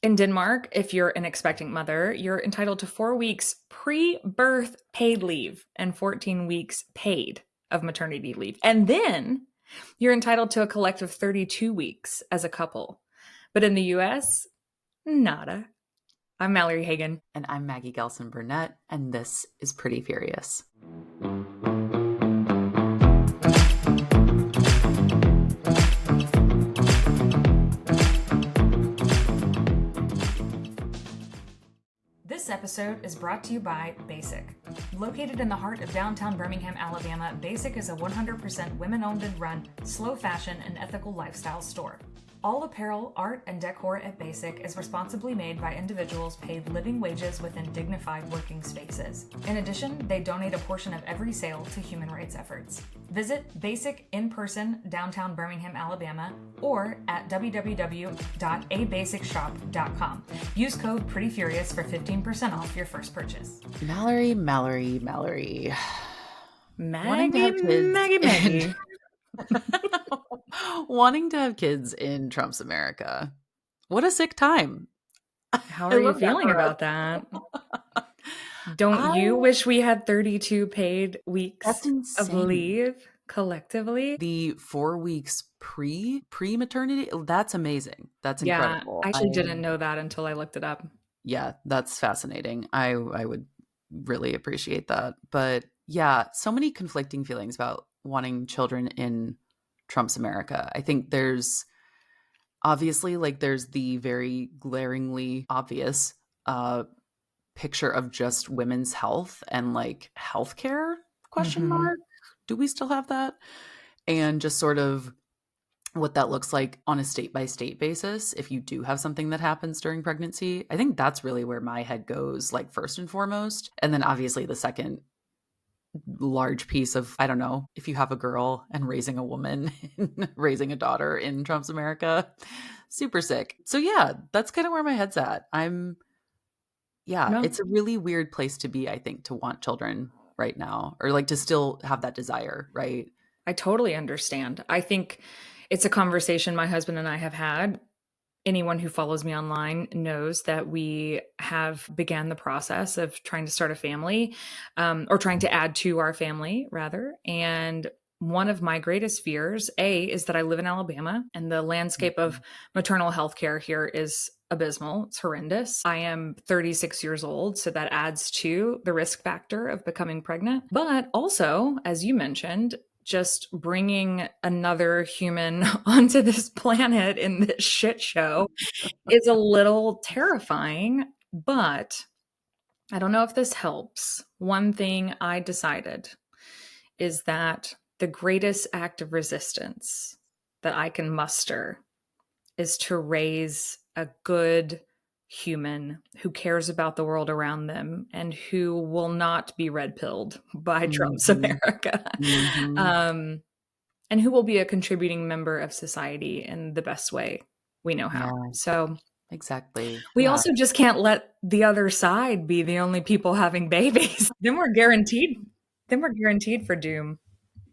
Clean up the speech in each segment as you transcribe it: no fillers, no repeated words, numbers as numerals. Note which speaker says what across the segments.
Speaker 1: In Denmark, if you're an expectant mother, you're entitled to 4 weeks pre-birth paid leave and 14 weeks paid of maternity leave. And then you're entitled to a collective 32 weeks as a couple. But in the US, nada. I'm Mallory Hagan.
Speaker 2: And I'm Maggie Gehlsen-Burnett, and this is Pretty Furious.
Speaker 1: This episode is brought to you by Basic. Located in the heart of downtown Birmingham, Alabama, Basic is a 100% women-owned and run, slow fashion and ethical lifestyle store. All apparel, art, and decor at Basic is responsibly made by individuals paid living wages within dignified working spaces. In addition, they donate a portion of every sale to human rights efforts. Visit Basic in person, downtown Birmingham, Alabama, or at www.abasicshop.com. Use code PRETTYFURIOUS for 15% off your first purchase.
Speaker 2: Mallory.
Speaker 1: Maggie.
Speaker 2: Wanting to have kids in Trump's America. What a sick time.
Speaker 1: How are you feeling about that? Don't you wish we had 32 paid weeks of leave collectively?
Speaker 2: The 4 weeks pre-maternity, that's amazing. That's incredible.
Speaker 1: I actually didn't know that until I looked it up.
Speaker 2: Yeah, that's fascinating. I would really appreciate that. But yeah, so many conflicting feelings about wanting children in Trump's America. I think there's obviously there's the very glaringly obvious picture of just women's health and healthcare question mark. Do we still have that? And just sort of what that looks like on a state by state basis if you do have something that happens during pregnancy. I think that's really where my head goes, first and foremost. And then obviously the second large piece of, I don't know, if you have a girl and raising a woman, raising a daughter in Trump's America, super sick. So yeah, that's kind of where my head's at. It's a really weird place to be, I think, to want children right now, or to still have that desire, right?
Speaker 1: I totally understand. I think it's a conversation my husband and I have had. Anyone who follows me online knows that we have began the process of trying to start a family, or trying to add to our family, rather. And one of my greatest fears, is that I live in Alabama and the landscape of maternal health care here is abysmal. It's horrendous. I am 36 years old, so that adds to the risk factor of becoming pregnant. But also, as you mentioned, just bringing another human onto this planet in this shit show is a little terrifying, but I don't know if this helps. One thing I decided is that the greatest act of resistance that I can muster is to raise a good human who cares about the world around them and who will not be red-pilled by Trump's America, and who will be a contributing member of society in the best way we know how.
Speaker 2: Yeah,
Speaker 1: so
Speaker 2: exactly.
Speaker 1: We also just can't let the other side be the only people having babies. Then we're guaranteed for doom.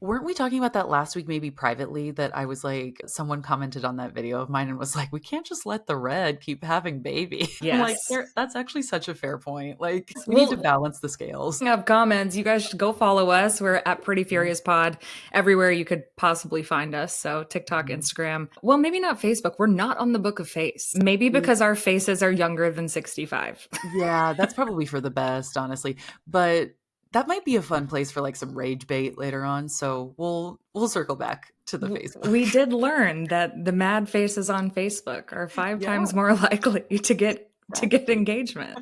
Speaker 2: Weren't we talking about that last week, maybe privately, that I was someone commented on that video of mine and was we can't just let the red keep having babies.
Speaker 1: Yes.
Speaker 2: That's actually such a fair point. We need to balance the scales.
Speaker 1: Speaking of comments, you guys should go follow us. We're at Pretty Furious Pod everywhere you could possibly find us. So TikTok, Instagram. Well, maybe not Facebook. We're not on the Book of Face. Maybe because our faces are younger than 65.
Speaker 2: Yeah, that's probably for the best, honestly. But that might be a fun place for some rage bait later on. So we'll circle back to the Facebook.
Speaker 1: We did learn that the mad faces on Facebook are 5 times more likely to get engagement.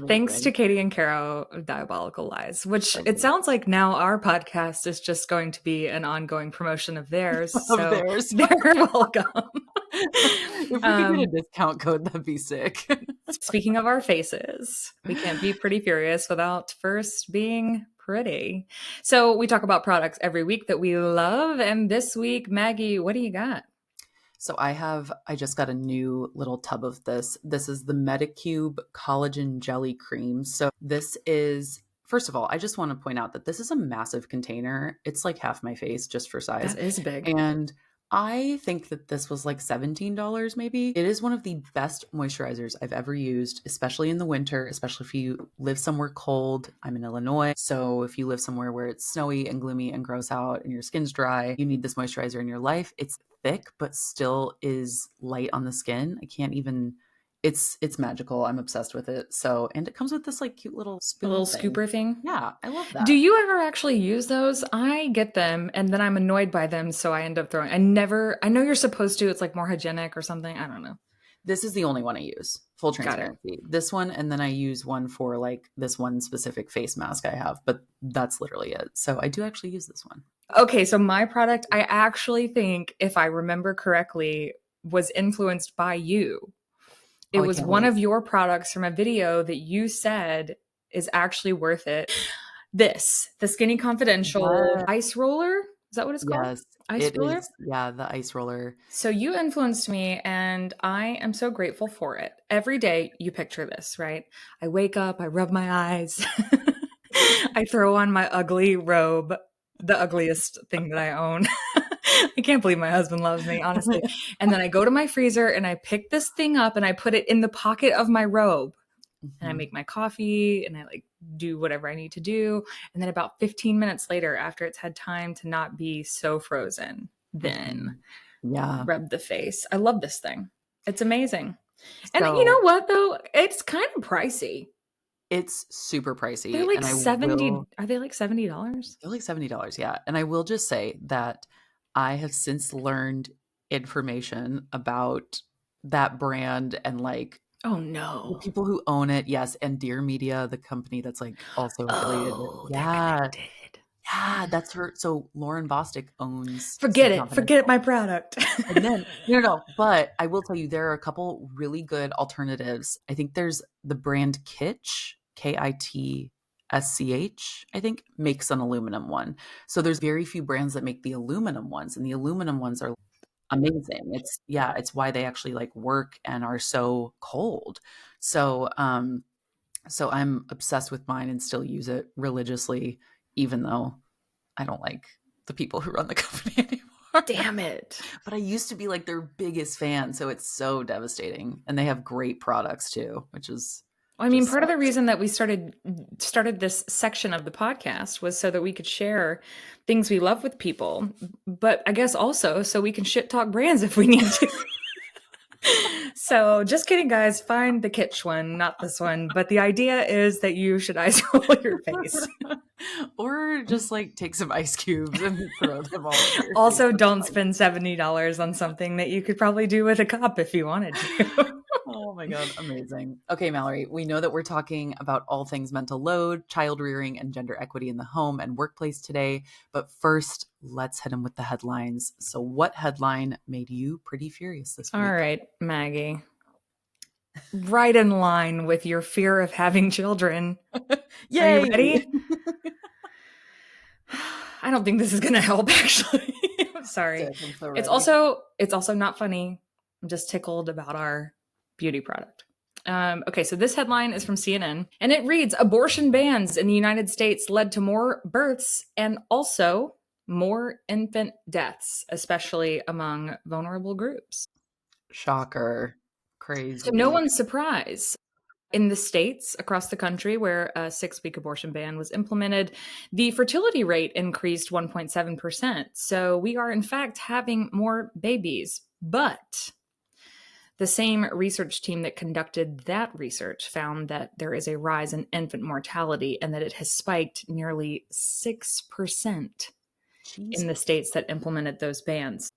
Speaker 1: Thanks to Katie and Caro of Diabolical Lies, which it sounds like now our podcast is just going to be an ongoing promotion of theirs. They're welcome.
Speaker 2: If we could get a discount code, that'd be sick.
Speaker 1: Speaking of our faces, we can't be pretty furious without first being pretty. So we talk about products every week that we love. And this week, Maggie, what do you got?
Speaker 2: So I just got a new little tub of this. This is the Medicube Collagen Jelly Cream. So this is, first of all, I just want to point out that this is a massive container. It's half my face just for size.
Speaker 1: That is big.
Speaker 2: And I think that this was like $17 maybe. It is one of the best moisturizers I've ever used, especially in the winter, especially if you live somewhere cold. I'm in Illinois. So if you live somewhere where it's snowy and gloomy and gross out and your skin's dry, you need this moisturizer in your life. It's thick, but still is light on the skin. I can't even, it's magical. I'm obsessed with it. So, and it comes with this like cute little
Speaker 1: A
Speaker 2: spoon
Speaker 1: little
Speaker 2: thing.
Speaker 1: scooper thing.
Speaker 2: Yeah, I love
Speaker 1: Do
Speaker 2: that.
Speaker 1: you ever actually use those? I get them and then I'm annoyed by them, so I end up throwing. I know you're supposed to, it's like more hygienic or something. I don't know.
Speaker 2: This is the only one I use. Full
Speaker 1: Got it.
Speaker 2: transparency. This one, and then I use one for like this one specific face mask I have, but that's literally it. So I do actually use this one.
Speaker 1: Okay, so my product, I actually think, if I remember correctly, was influenced by you. It
Speaker 2: Oh, I
Speaker 1: was
Speaker 2: can't
Speaker 1: one
Speaker 2: wait.
Speaker 1: of your products from a video that you said is actually worth it. This, the Skinny Confidential
Speaker 2: Yes.
Speaker 1: ice roller. Is that what it's called?
Speaker 2: Yes,
Speaker 1: Ice
Speaker 2: it
Speaker 1: roller?
Speaker 2: is. Yeah, the ice roller.
Speaker 1: So you influenced me and I am so grateful for it. Every day you picture this, right? I wake up, I rub my eyes, I throw on my ugly robe, the ugliest thing that I own. I can't believe my husband loves me, honestly. And then I go to my freezer and I pick this thing up and I put it in the pocket of my robe. And I
Speaker 2: Mhm.
Speaker 1: make my coffee and I like do whatever I need to do. And then about 15 minutes later, after it's had time to not be so frozen, then
Speaker 2: Yeah.
Speaker 1: rub the face. I love this thing. It's amazing. And you know
Speaker 2: So
Speaker 1: what though? It's kind of pricey.
Speaker 2: it's super
Speaker 1: They're
Speaker 2: pricey,
Speaker 1: like
Speaker 2: and I
Speaker 1: 70.
Speaker 2: will.
Speaker 1: Are they like $70?
Speaker 2: They're like $70, yeah. And I will just say that I have since learned information about that brand and like
Speaker 1: Oh
Speaker 2: the
Speaker 1: no.
Speaker 2: people who own it, yes, and Dear Media, the company that's like also affiliated with.
Speaker 1: Oh, they're
Speaker 2: Yeah,
Speaker 1: connected.
Speaker 2: yeah, that's her. So Lauren Bostic owns
Speaker 1: Forget
Speaker 2: Skinny
Speaker 1: it. Forget
Speaker 2: Confidential.
Speaker 1: my product.
Speaker 2: And then no, but I will tell you there are a couple really good alternatives. I think there's the brand Kitsch, Kitsch, I think, makes an aluminum one. So there's very few brands that make the aluminum ones, and the aluminum ones are amazing. It's yeah, it's why they actually like work and are so cold. So so I'm obsessed with mine and still use it religiously, even though I don't like the people who run the company anymore.
Speaker 1: Damn it.
Speaker 2: But I used to be like their biggest fan, so it's so devastating. And they have great products too, which is
Speaker 1: I mean,
Speaker 2: just
Speaker 1: part of the
Speaker 2: sucks.
Speaker 1: reason that we started this section of the podcast was so that we could share things we love with people, but I guess also so we can shit talk brands if we need to. So just kidding, guys. Find the kitsch one, not this one. But the idea is that you should ice roll your face.
Speaker 2: Or just like take some ice cubes and throw them all over your
Speaker 1: Also,
Speaker 2: face.
Speaker 1: don't spend $70 on something that you could probably do with a cup if you wanted to.
Speaker 2: Oh my God, amazing. Okay, Mallory, we know that we're talking about all things mental load, child rearing, and gender equity in the home and workplace today. But first, let's hit them with the headlines. So, what headline made you pretty furious this week?
Speaker 1: All right, Maggie. Right in line with your fear of having children.
Speaker 2: Yay!
Speaker 1: Are you ready? I don't think this is going to help, actually. I'm sorry.
Speaker 2: I'm so
Speaker 1: It's
Speaker 2: ready.
Speaker 1: also not funny. I'm just tickled about our beauty product. Okay, so this headline is from CNN, and it reads: Abortion bans in the United States led to more births and also more infant deaths, especially among vulnerable groups.
Speaker 2: Shocker.
Speaker 1: So no
Speaker 2: Crazy.
Speaker 1: one's surprised. In the states across the country where a 6-week abortion ban was implemented, the fertility rate increased 1.7%. So we are, in fact, having more babies. But the same research team that conducted that research found that there is a rise in infant mortality and that it has spiked nearly 6% in the
Speaker 2: Jesus.
Speaker 1: states that implemented those bans.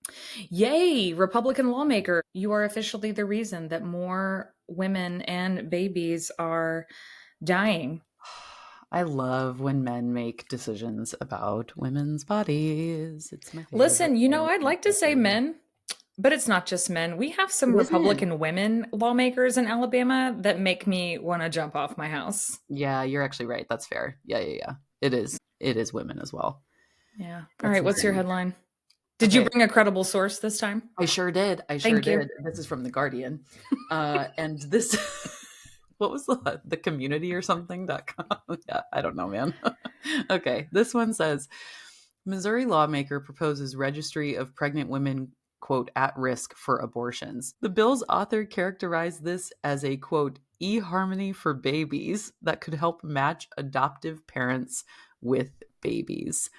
Speaker 1: Yay, Republican lawmaker, you are officially the reason that more women and babies are dying.
Speaker 2: I love when men make decisions about women's bodies. It's my favorite.
Speaker 1: Listen, I'd
Speaker 2: My
Speaker 1: like to say
Speaker 2: favorite.
Speaker 1: men, but it's not just men. We have some
Speaker 2: It isn't.
Speaker 1: Republican women lawmakers in Alabama that make me want to jump off my house.
Speaker 2: Yeah, you're actually right. That's fair. Yeah. It is. It is women as well.
Speaker 1: Yeah. All
Speaker 2: That's
Speaker 1: right, what's your
Speaker 2: insane.
Speaker 1: headline? Did you
Speaker 2: Okay.
Speaker 1: bring a credible source this time?
Speaker 2: I sure did.
Speaker 1: Thank you.
Speaker 2: This is from The Guardian. And this, what was the community or something.com? Yeah, I don't know, man. Okay. This one says Missouri lawmaker proposes registry of pregnant women quote, at risk for abortions. The bill's author characterized this as a, quote, eHarmony for babies that could help match adoptive parents with babies.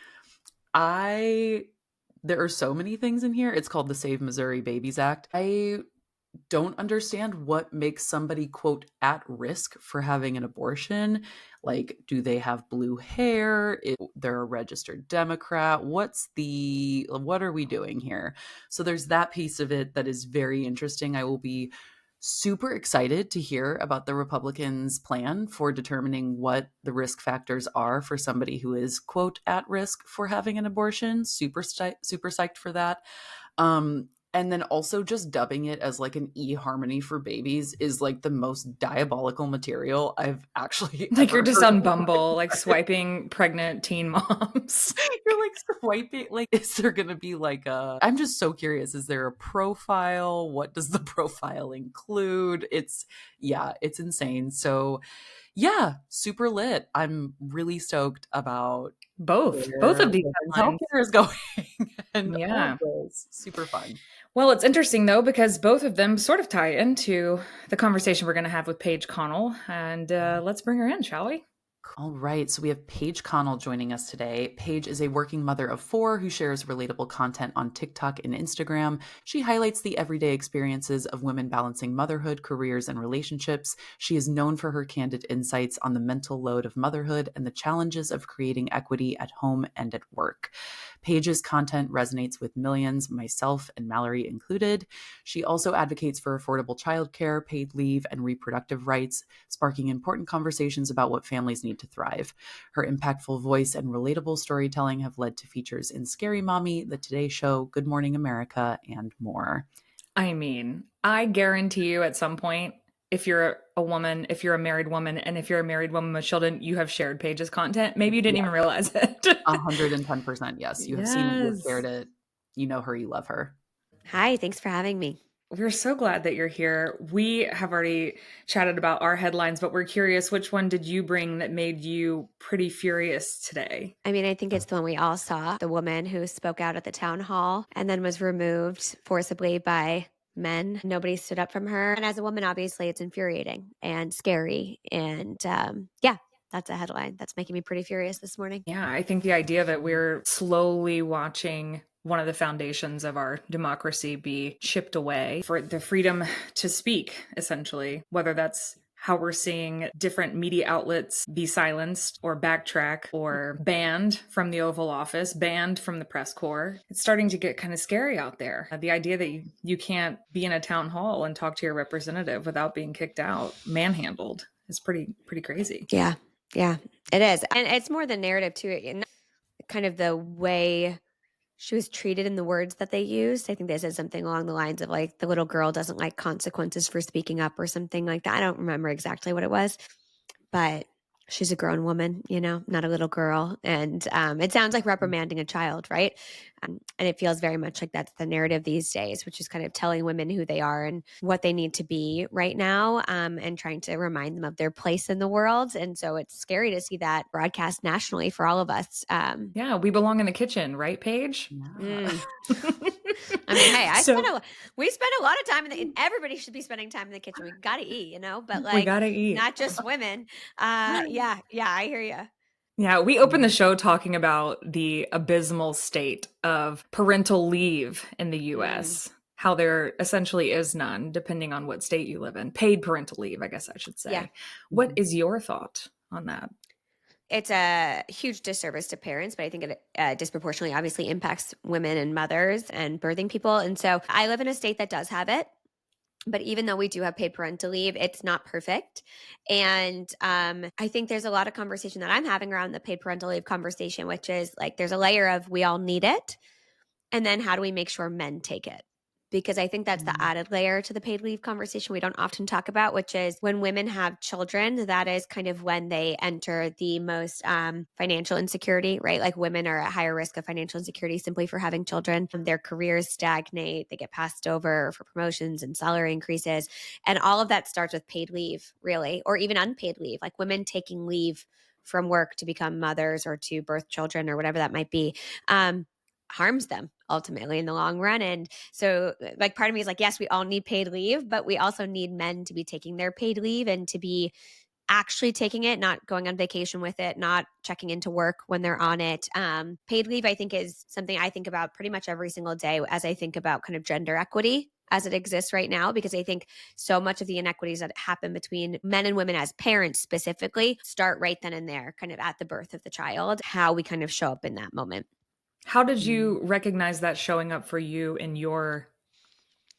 Speaker 2: There are so many things in here. It's called the Save Missouri Babies Act. I don't understand what makes somebody, quote, at risk for having an abortion. Like, do they have blue hair? They're a registered Democrat. What are we doing here? So there's that piece of it that is very interesting. I will be super excited to hear about the Republicans' plan for determining what the risk factors are for somebody who is, quote, at risk for having an abortion. Super psyched for that. And then also just dubbing it as like an eHarmony for babies is like the most diabolical material I've actually
Speaker 1: like
Speaker 2: ever
Speaker 1: you're just
Speaker 2: heard
Speaker 1: on
Speaker 2: of.
Speaker 1: Bumble, like swiping pregnant teen moms.
Speaker 2: You're like swiping, like, is there going to be like I'm just so curious. Is there a profile? What does the profile include? It's insane. So yeah, super lit. I'm really stoked about
Speaker 1: Both
Speaker 2: where
Speaker 1: of these
Speaker 2: women's
Speaker 1: headlines.
Speaker 2: healthcare is going and all
Speaker 1: Yeah.
Speaker 2: of this. Super fun.
Speaker 1: Well, it's interesting though, because both of them sort of tie into the conversation we're going to have with Paige Connell. And let's bring her in, shall we?
Speaker 2: All right, so we have Paige Connell joining us today. Paige is a working mother of 4 who shares relatable content on TikTok and Instagram. She highlights the everyday experiences of women balancing motherhood, careers, and relationships. She is known for her candid insights on the mental load of motherhood and the challenges of creating equity at home and at work. Paige's content resonates with millions, myself and Mallory included. She also advocates for affordable childcare, paid leave, and reproductive rights, sparking important conversations about what families need to thrive. Her impactful voice and relatable storytelling have led to features in Scary Mommy, The Today Show, Good Morning America, and more.
Speaker 1: I mean, I guarantee you at some point, if you're a woman, if you're a married woman, and if you're a married woman with children, you have shared Paige's content. Maybe you didn't even realize it.
Speaker 2: 110%. Yes. You have seen it, you've shared it. You know her, you love her.
Speaker 3: Hi, thanks for having me.
Speaker 1: We're so glad that you're here. We have already chatted about our headlines, but we're curious, which one did you bring that made you pretty furious today?
Speaker 3: I mean, I think it's the one we all saw, the woman who spoke out at the town hall and then was removed forcibly by men. Nobody stood up from her. And as a woman, obviously, it's infuriating and scary. And yeah, that's a headline that's making me pretty furious this morning.
Speaker 1: Yeah, I think the idea that we're slowly watching one of the foundations of our democracy be chipped away for the freedom to speak, essentially, whether that's how we're seeing different media outlets be silenced or backtrack or banned from the Oval Office, banned from the press corps. It's starting to get kind of scary out there. The idea that you can't be in a town hall and talk to your representative without being kicked out, manhandled, is pretty crazy.
Speaker 3: Yeah, it is. And it's more the narrative too, and kind of the way she was treated in the words that they used. I think they said something along the lines of like, the little girl doesn't like consequences for speaking up or something like that. I don't remember exactly what it was, but she's a grown woman, not a little girl. And it sounds like reprimanding a child, right? And it feels very much like that's the narrative these days, which is kind of telling women who they are and what they need to be right now, and trying to remind them of their place in the world. And so it's scary to see that broadcast nationally for all of us.
Speaker 1: Yeah, we belong in the kitchen, right, Paige?
Speaker 3: I mean, hey, we spend a lot of time everybody should be spending time in the kitchen. We got to eat, but like,
Speaker 1: we gotta eat.
Speaker 3: Not just women. Yeah, I hear you.
Speaker 1: Yeah, we opened the show talking about the abysmal state of parental leave in the US, how there essentially is none, depending on what state you live in. Paid parental leave, I guess I should say.
Speaker 3: Yeah.
Speaker 1: What is your thought on that?
Speaker 3: It's a huge disservice to parents, but I think it disproportionately obviously impacts women and mothers and birthing people. And so I live in a state that does have it. But even though we do have paid parental leave, it's not perfect. And I think there's a lot of conversation that I'm having around the paid parental leave conversation, which is like there's a layer of we all need it. And then how do we make sure men take it? Because I think that's the added layer to the paid leave conversation we don't often talk about, which is when women have children, that is kind of when they enter the most financial insecurity, right? Like women are at higher risk of financial insecurity simply for having children. Their careers stagnate, they get passed over for promotions and salary increases. And all of that starts with paid leave, really, or even unpaid leave, like women taking leave from work to become mothers or to birth children or whatever that might be. harms them ultimately in the long run. And so like part of me is like, yes, we all need paid leave, but we also need men to be taking their paid leave and to be actually taking it, not going on vacation with it, not checking into work when they're on it. Paid leave, I think, is something I think about pretty much every single day as I think about kind of gender equity as it exists right now, because I think so much of the inequities that happen between men and women as parents specifically start right then and there, kind of at the birth of the child, how we kind of show up in that moment.
Speaker 1: How did you recognize that showing up for you in your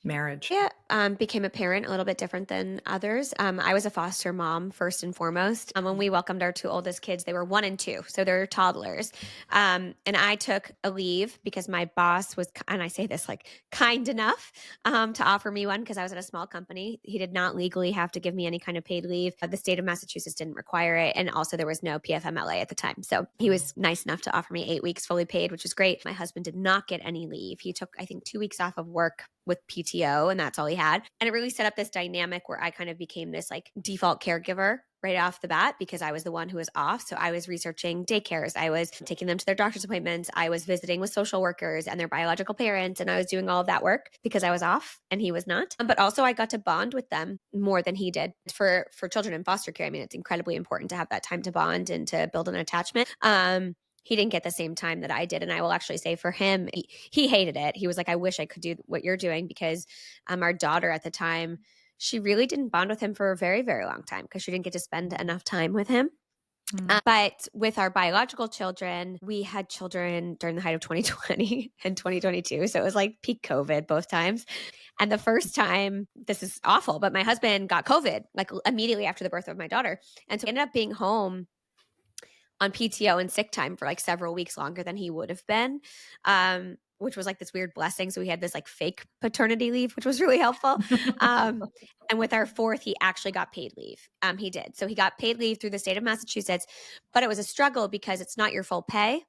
Speaker 1: marriage?
Speaker 3: Yeah, became a parent a little bit different than others. I was a foster mom first and foremost. When we welcomed our two oldest kids, they were 1 and 2, so they're toddlers. And I took a leave because my boss was, and I say this like kind enough to offer me one because I was at a small company. He did not legally have to give me any kind of paid leave. The state of Massachusetts didn't require it, and also there was no PFMLA at the time. So he was nice enough to offer me 8 weeks fully paid, which was great. My husband did not get any leave. He took, I think, 2 weeks off of work with PTO, and that's all he had. And it really set up this dynamic where I kind of became this like default caregiver right off the bat because I was the one who was off. So I was researching daycares. I was taking them to their doctor's appointments. I was visiting with social workers and their biological parents. And I was doing all of that work because I was off and he was not. But also I got to bond with them more than he did. For children in foster care, I mean, it's incredibly important to have that time to bond and to build an attachment. He didn't get the same time that I did. And I will actually say for him, he hated it. He was like, I wish I could do what you're doing because our daughter at the time, she really didn't bond with him for a very, very long time because she didn't get to spend enough time with him. But with our biological children, we had children during the height of 2020 and 2022. So it was like peak COVID both times. And the first time, this is awful, but my husband got COVID like immediately after the birth of my daughter. And so he ended up being home on PTO and sick time for like several weeks longer than he would have been, which was like this weird blessing. So we had this like fake paternity leave, which was really helpful. And with our fourth, he actually got paid leave. He did. So he got paid leave through the state of Massachusetts, but it was a struggle because it's not your full pay.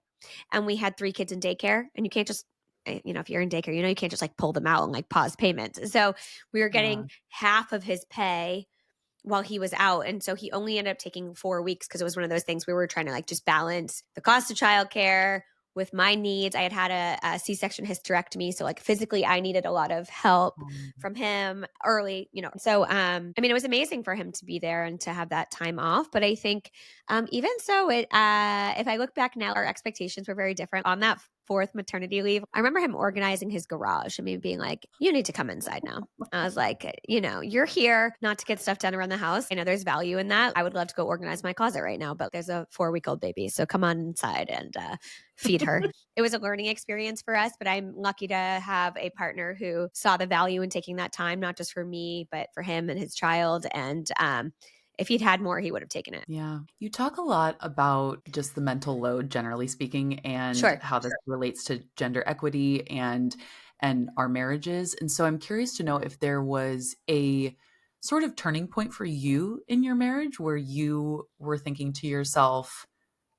Speaker 3: And we had 3 kids in daycare and you can't just, if you're in daycare, you can't just like pull them out and like pause payments. So we were getting half of his pay while he was out. And so he only ended up taking 4 weeks because it was one of those things we were trying to like just balance the cost of childcare with my needs. I had a C-section hysterectomy. So like physically I needed a lot of help from him early, So, I mean, it was amazing for him to be there and to have that time off. But I think even so, if I look back now, our expectations were very different on that 4th maternity leave. I remember him organizing his garage and me being like, you need to come inside now. I was like, you're here not to get stuff done around the house. I know there's value in that. I would love to go organize my closet right now, but there's a 4-week-old baby. So come on inside and feed her. It was a learning experience for us, but I'm lucky to have a partner who saw the value in taking that time, not just for me, but for him and his child. And if he'd had more, he would have taken it.
Speaker 2: Yeah. You talk a lot about just the mental load, generally speaking, and how this relates to gender equity and our marriages. And so I'm curious to know if there was a sort of turning point for you in your marriage where you were thinking to yourself,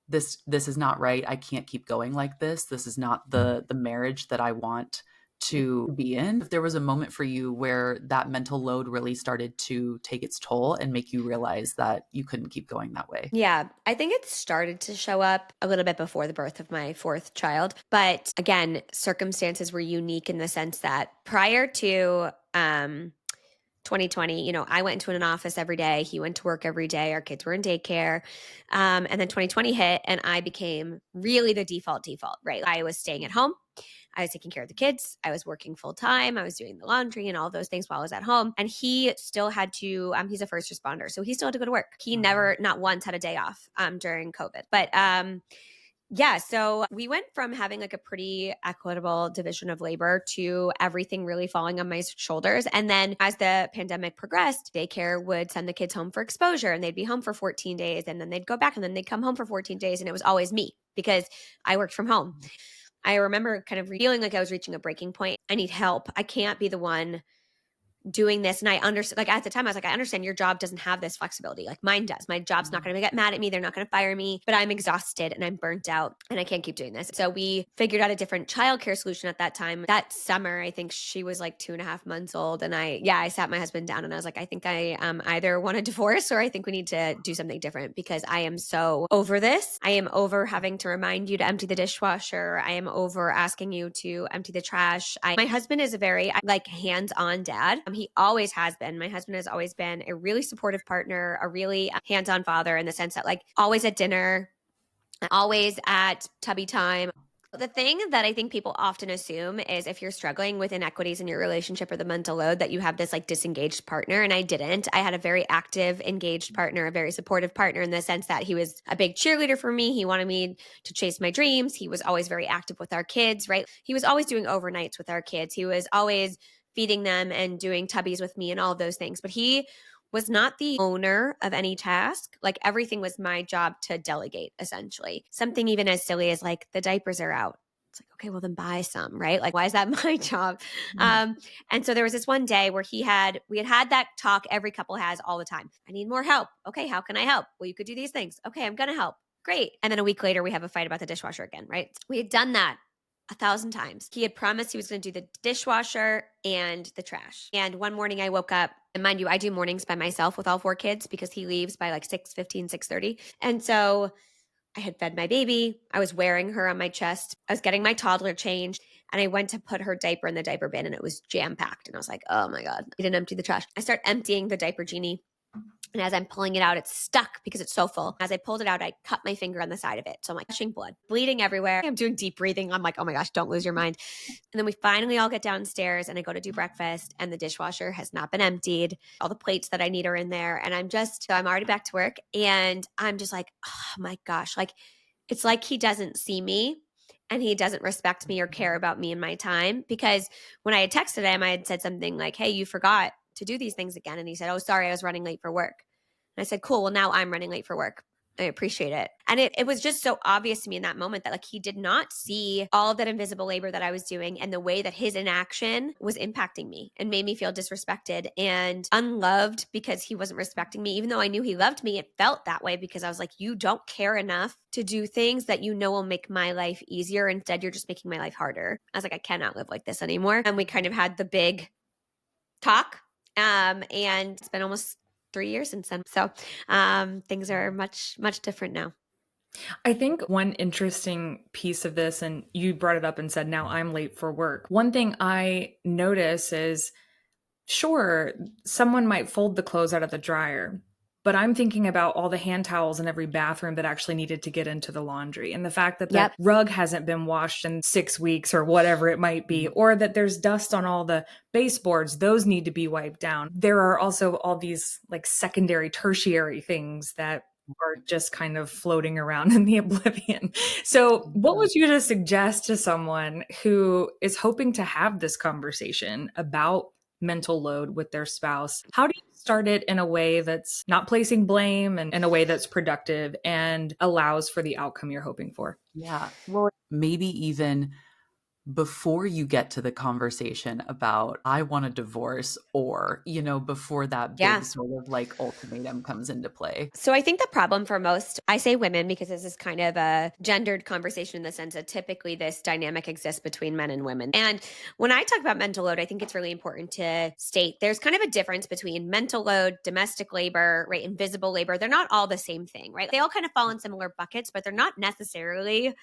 Speaker 2: this is not right. I can't keep going like this. This is not the marriage that I want to be in. If there was a moment for you where that mental load really started to take its toll and make you realize that you couldn't keep going that way.
Speaker 3: Yeah, I think it started to show up a little bit before the birth of my 4th child. But again, circumstances were unique in the sense that prior to 2020, I went into an office every day. He went to work every day. Our kids were in daycare. And then 2020 hit and I became really the default, right? I was staying at home. I was taking care of the kids. I was working full time. I was doing the laundry and all of those things while I was at home. And he still had to, he's a first responder. So he still had to go to work. He never, not once had a day off during COVID. But yeah, so we went from having like a pretty equitable division of labor to everything really falling on my shoulders. And then as the pandemic progressed, daycare would send the kids home for exposure and they'd be home for 14 days and then they'd go back and then they'd come home for 14 days. And it was always me because I worked from home. I remember kind of feeling like I was reaching a breaking point. I need help. I can't be the one doing this. And I understand, like at the time I was like, I understand your job doesn't have this flexibility. Like mine does. My job's not going to get mad at me. They're not going to fire me, but I'm exhausted and I'm burnt out and I can't keep doing this. So we figured out a different childcare solution at that time. That summer, I think she was like 2.5 months old. And I sat my husband down and I was like, I think I either want a divorce or I think we need to do something different because I am so over this. I am over having to remind you to empty the dishwasher. I am over asking you to empty the trash. My husband is a very like hands-on dad. He always has been. My husband has always been a really supportive partner, a really hands-on father in the sense that like always at dinner, always at tubby time. The thing that I think people often assume is if you're struggling with inequities in your relationship or the mental load that you have this like disengaged partner. And I didn't. I had a very active, engaged partner, a very supportive partner in the sense that he was a big cheerleader for me. He wanted me to chase my dreams. He was always very active with our kids, right? He was always doing overnights with our kids. He was always feeding them and doing tubbies with me and all of those things. But he was not the owner of any task. Like everything was my job to delegate, essentially. Something even as silly as like the diapers are out. It's like, okay, well then buy some, right? Like, why is that my job? And so there was this one day where we had that talk every couple has all the time. I need more help. Okay, how can I help? Well, you could do these things. Okay, I'm going to help. Great. And then a week later, we have a fight about the dishwasher again, right? We had done that 1,000 times. He had promised he was going to do the dishwasher and the trash. And one morning I woke up, and mind you, I do mornings by myself with all 4 kids because he leaves by like 6:15, 6:30. And so I had fed my baby. I was wearing her on my chest. I was getting my toddler changed. And I went to put her diaper in the diaper bin and it was jam packed. And I was like, oh my God, I didn't empty the trash. I start emptying the diaper genie. And as I'm pulling it out, it's stuck because it's so full. As I pulled it out, I cut my finger on the side of it. So I'm like gushing blood, bleeding everywhere. I'm doing deep breathing. I'm like, oh my gosh, don't lose your mind. And then we finally all get downstairs and I go to do breakfast and the dishwasher has not been emptied. All the plates that I need are in there. And I'm already back to work. And I'm just like, oh my gosh, like it's like he doesn't see me and he doesn't respect me or care about me and my time. Because when I had texted him, I had said something like, hey, you forgot to do these things again. And he said, oh, sorry, I was running late for work. And I said, cool. Well, now I'm running late for work. I appreciate it. And it was just so obvious to me in that moment that like he did not see all of that invisible labor that I was doing and the way that his inaction was impacting me and made me feel disrespected and unloved because he wasn't respecting me. Even though I knew he loved me, it felt that way because I was like, you don't care enough to do things that you know will make my life easier. Instead, you're just making my life harder. I was like, I cannot live like this anymore. And we kind of had the big talk. And it's been almost 3 years since then. So things are much, much different now.
Speaker 1: I think one interesting piece of this, and you brought it up and said, now I'm late for work. One thing I notice is, sure, someone might fold the clothes out of the dryer, but I'm thinking about all the hand towels in every bathroom that actually needed to get into the laundry. And the fact that the rug hasn't been washed in 6 weeks or whatever it might be, or that there's dust on all the baseboards, those need to be wiped down. There are also all these like secondary, tertiary things that are just kind of floating around in the oblivion. So what would you just suggest to someone who is hoping to have this conversation about mental load with their spouse? How do you start it in a way that's not placing blame and in a way that's productive and allows for the outcome you're hoping for?
Speaker 2: Yeah. Well, maybe even before you get to the conversation about, I want a divorce, or, before that big sort of like ultimatum comes into play.
Speaker 3: So I think the problem for most, I say women because this is kind of a gendered conversation in the sense that typically this dynamic exists between men and women. And when I talk about mental load, I think it's really important to state there's kind of a difference between mental load, domestic labor, right, invisible labor. They're not all the same thing, right? They all kind of fall in similar buckets, but they're not necessarily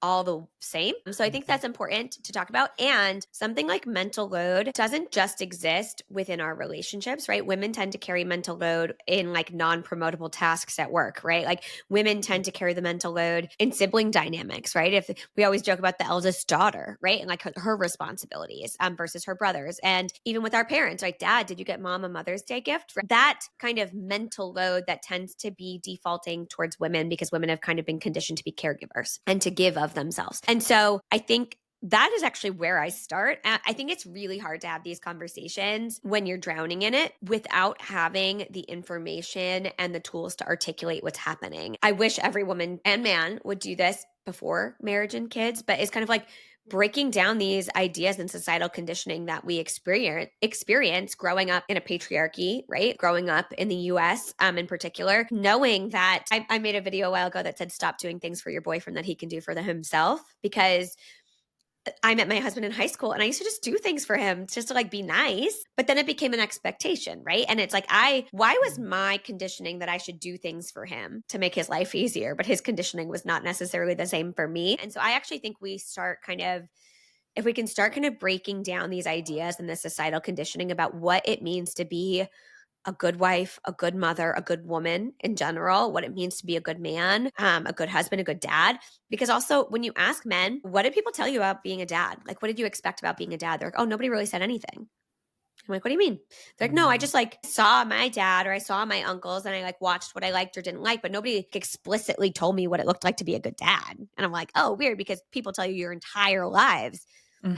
Speaker 3: all the same. So I think that's important to talk about. And something like mental load doesn't just exist within our relationships, right? Women tend to carry mental load in like non-promotable tasks at work, right? Like women tend to carry the mental load in sibling dynamics, right? If we always joke about the eldest daughter, right? And like her responsibilities versus her brothers. And even with our parents, right? Dad, did you get mom a Mother's Day gift? That kind of mental load that tends to be defaulting towards women because women have kind of been conditioned to be caregivers and to give of themselves. And so I think that is actually where I start. I think it's really hard to have these conversations when you're drowning in it without having the information and the tools to articulate what's happening. I wish every woman and man would do this before marriage and kids, but it's kind of like breaking down these ideas and societal conditioning that we experience growing up in a patriarchy, right? Growing up in the US in particular, knowing that I made a video a while ago that said, stop doing things for your boyfriend that he can do for himself, because I met my husband in high school and I used to just do things for him just to like be nice, but then it became an expectation, right? And it's like, why was my conditioning that I should do things for him to make his life easier, but his conditioning was not necessarily the same for me. And so I actually think if we can start kind of breaking down these ideas and the societal conditioning about what it means to be a good wife, a good mother, a good woman in general, what it means to be a good man, a good husband, a good dad. Because also when you ask men, what did people tell you about being a dad? Like, what did you expect about being a dad? They're like, oh, nobody really said anything. I'm like, what do you mean? They're like, no, I just like saw my dad or I saw my uncles and I like watched what I liked or didn't like, but nobody explicitly told me what it looked like to be a good dad. And I'm like, oh, weird, because people tell you your entire lives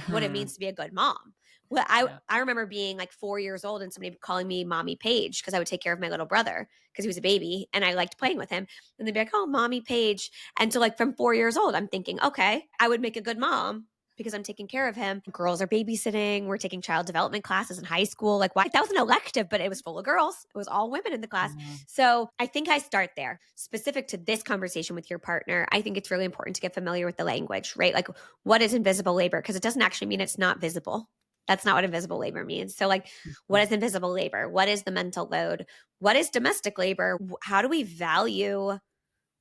Speaker 3: what it means to be a good mom. Well, I remember being like 4 years old and somebody calling me Mommy Paige because I would take care of my little brother because he was a baby and I liked playing with him. And they'd be like, oh, Mommy Paige. And so like from 4 years old, I'm thinking, okay, I would make a good mom because I'm taking care of him. Girls are babysitting. We're taking child development classes in high school. Like, why? That was an elective, but it was full of girls. It was all women in the class. So I think I start there. Specific to this conversation with your partner, I think it's really important to get familiar with the language, right? Like, what is invisible labor? Because it doesn't actually mean it's not visible. That's not what invisible labor means. So like, what is invisible labor? What is the mental load? What is domestic labor? How do we value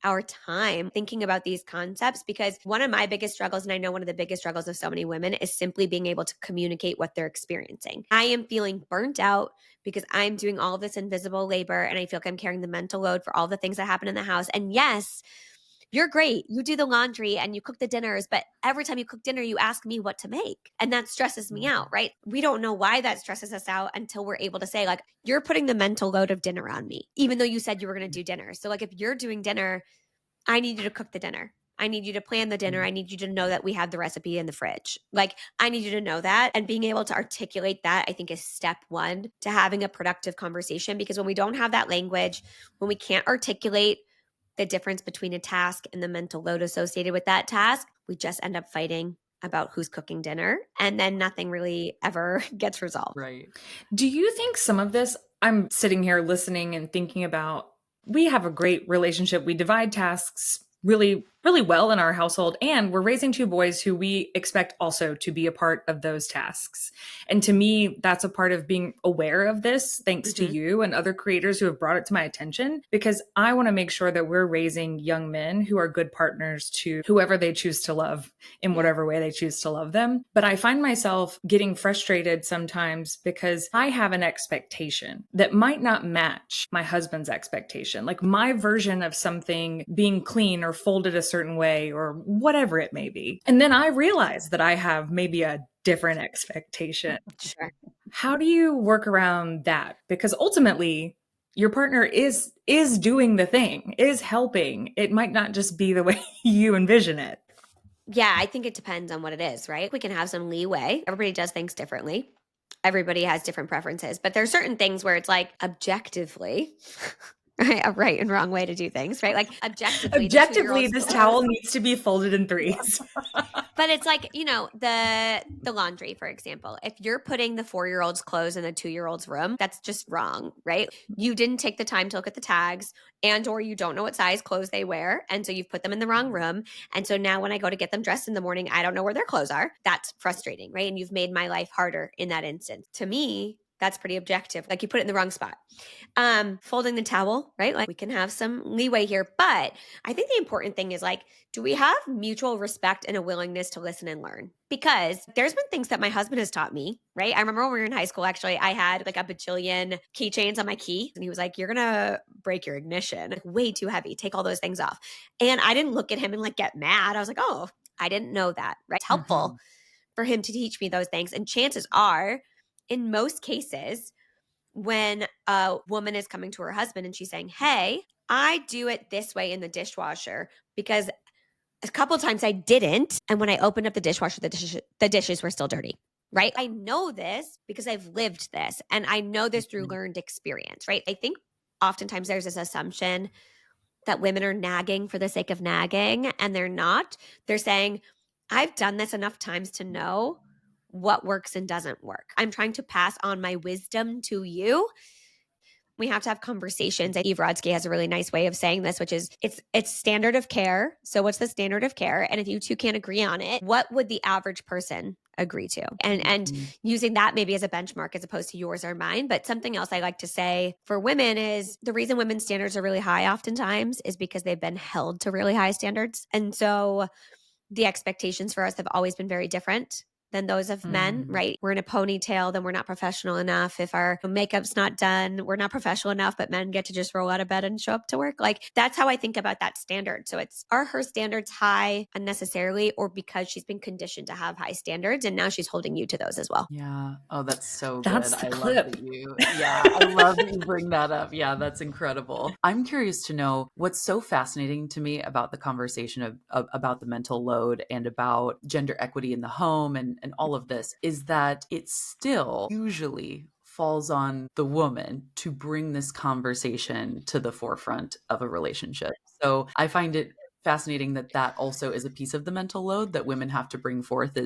Speaker 3: our time thinking about these concepts? Because one of my biggest struggles, and I know one of the biggest struggles of so many women, is simply being able to communicate what they're experiencing. I am feeling burnt out because I'm doing all this invisible labor and I feel like I'm carrying the mental load for all the things that happen in the house. And yes, you're great. You do the laundry and you cook the dinners, but every time you cook dinner, you ask me what to make. And that stresses me out, right? We don't know why that stresses us out until we're able to say, like, you're putting the mental load of dinner on me, even though you said you were going to do dinner. So like, if you're doing dinner, I need you to cook the dinner. I need you to plan the dinner. I need you to know that we have the recipe in the fridge. Like, I need you to know that. And being able to articulate that, I think, is step one to having a productive conversation. Because when we don't have that language, when we can't articulate the difference between a task and the mental load associated with that task, we just end up fighting about who's cooking dinner. And then nothing really ever gets resolved.
Speaker 2: Right.
Speaker 1: Do you think some of this, I'm sitting here listening and thinking about, we have a great relationship. We divide tasks really, really well in our household. And we're raising two boys who we expect also to be a part of those tasks. And to me, that's a part of being aware of this, thanks to you and other creators who have brought it to my attention, because I want to make sure that we're raising young men who are good partners to whoever they choose to love in whatever way they choose to love them. But I find myself getting frustrated sometimes because I have an expectation that might not match my husband's expectation. Like my version of something being clean or folded a certain way or whatever it may be. And then I realize that I have maybe a different expectation.
Speaker 3: Sure.
Speaker 1: How do you work around that? Because ultimately, your partner is doing the thing, is helping. It might not just be the way you envision it.
Speaker 3: Yeah, I think it depends on what it is, right? We can have some leeway. Everybody does things differently. Everybody has different preferences, but there's certain things where it's like objectively, right, a right and wrong way to do things, right? Like objectively,
Speaker 1: this towel needs to be folded in threes.
Speaker 3: But it's like, you know, the laundry, for example. If you're putting the 4-year-old's clothes in the 2-year-old's room, that's just wrong, right? You didn't take the time to look at the tags, and or you don't know what size clothes they wear, and so you've put them in the wrong room. And so now when I go to get them dressed in the morning, I don't know where their clothes are. That's frustrating, right? And you've made my life harder in that instance. To me, that's pretty objective. Like you put it in the wrong spot. Folding the towel, right? Like we can have some leeway here. But I think the important thing is like, do we have mutual respect and a willingness to listen and learn? Because there's been things that my husband has taught me, right? I remember when we were in high school, actually, I had like a bajillion keychains on my key. And he was like, you're going to break your ignition. Like, way too heavy. Take all those things off. And I didn't look at him and like get mad. I was like, oh, I didn't know that, right? It's helpful for him to teach me those things. And chances are, in most cases, when a woman is coming to her husband and she's saying, hey, I do it this way in the dishwasher because a couple of times I didn't. And when I opened up the dishwasher, the dishes were still dirty, right? I know this because I've lived this and I know this through learned experience, right? I think oftentimes there's this assumption that women are nagging for the sake of nagging and they're not. They're saying, I've done this enough times to know what works and doesn't work. I'm trying to pass on my wisdom to you. We have to have conversations. Eve Rodsky has a really nice way of saying this, which is it's standard of care. So what's the standard of care? And if you two can't agree on it, what would the average person agree to? And using that maybe as a benchmark as opposed to yours or mine. But something else I like to say for women is the reason women's standards are really high oftentimes is because they've been held to really high standards. And so the expectations for us have always been very different than those of men, right? We're in a ponytail, then we're not professional enough. If our makeup's not done, we're not professional enough, but men get to just roll out of bed and show up to work. Like that's how I think about that standard. So are her standards high unnecessarily or because she's been conditioned to have high standards and now she's holding you to those as well?
Speaker 2: Yeah. Oh, that's so
Speaker 1: That's
Speaker 2: good.
Speaker 1: the
Speaker 2: I
Speaker 1: clip.
Speaker 2: love that I love that you bring that up. Yeah, that's incredible. I'm curious to know what's so fascinating to me about the conversation about the mental load and about gender equity in the home and all of this is that it still usually falls on the woman to bring this conversation to the forefront of a relationship. So I find it fascinating that also is a piece of the mental load that women have to bring forth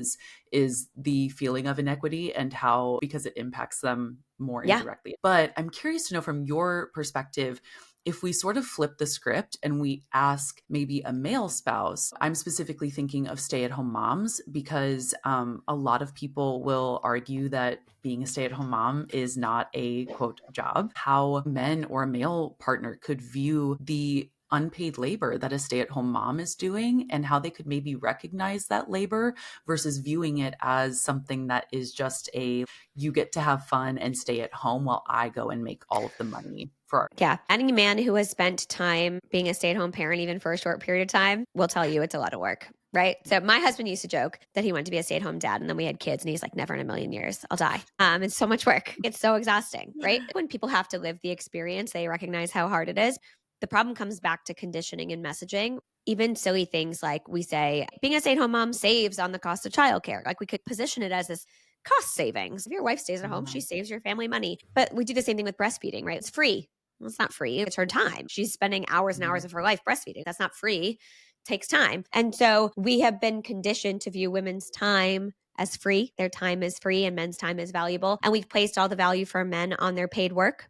Speaker 2: is the feeling of inequity and how because it impacts them more indirectly. But I'm curious to know from your perspective, if we sort of flip the script and we ask maybe a male spouse, I'm specifically thinking of stay-at-home moms because a lot of people will argue that being a stay-at-home mom is not a quote job. How men or a male partner could view the unpaid labor that a stay-at-home mom is doing and how they could maybe recognize that labor versus viewing it as something that is just you get to have fun and stay at home while I go and make all of the money for our.
Speaker 3: Yeah. Any man who has spent time being a stay-at-home parent, even for a short period of time, will tell you it's a lot of work. Right. So my husband used to joke that he wanted to be a stay-at-home dad and then we had kids and he's like, never in a million years, I'll die. It's so much work. It's so exhausting. Right. When people have to live the experience, they recognize how hard it is. The problem comes back to conditioning and messaging. Even silly things like we say, being a stay-at-home mom saves on the cost of childcare. Like we could position it as this cost savings. If your wife stays at home, she saves your family money. But we do the same thing with breastfeeding, right? It's free. Well, it's not free. It's her time. She's spending hours and hours of her life breastfeeding. That's not free. It takes time. And so we have been conditioned to view women's time as free. Their time is free and men's time is valuable. And we've placed all the value for men on their paid work.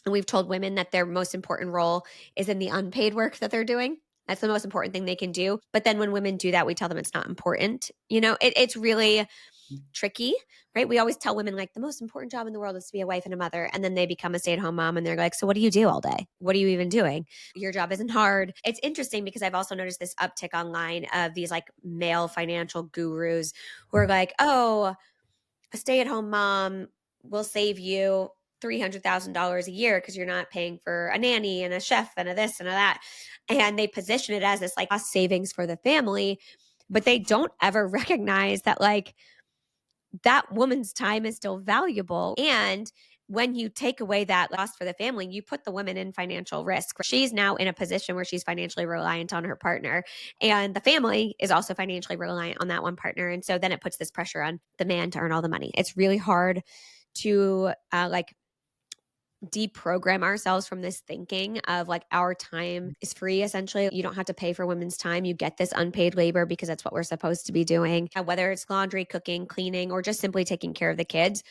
Speaker 3: And we've told women that their most important role is in the unpaid work that they're doing. That's the most important thing they can do. But then when women do that, we tell them it's not important. You know, it's really tricky, right? We always tell women like the most important job in the world is to be a wife and a mother. And then they become a stay-at-home mom and they're like, so what do you do all day? What are you even doing? Your job isn't hard. It's interesting because I've also noticed this uptick online of these like male financial gurus who are like, oh, a stay-at-home mom will save you $300,000 a year because you're not paying for a nanny and a chef and a this and a that. And they position it as this like cost savings for the family, but they don't ever recognize that like that woman's time is still valuable. And when you take away that loss for the family, you put the woman in financial risk. She's now in a position where she's financially reliant on her partner. And the family is also financially reliant on that one partner. And so then it puts this pressure on the man to earn all the money. It's really hard to deprogram ourselves from this thinking of like our time is free. Essentially, you don't have to pay for women's time. You get this unpaid labor because that's what we're supposed to be doing, whether it's laundry, cooking, cleaning, or just simply taking care of the kids.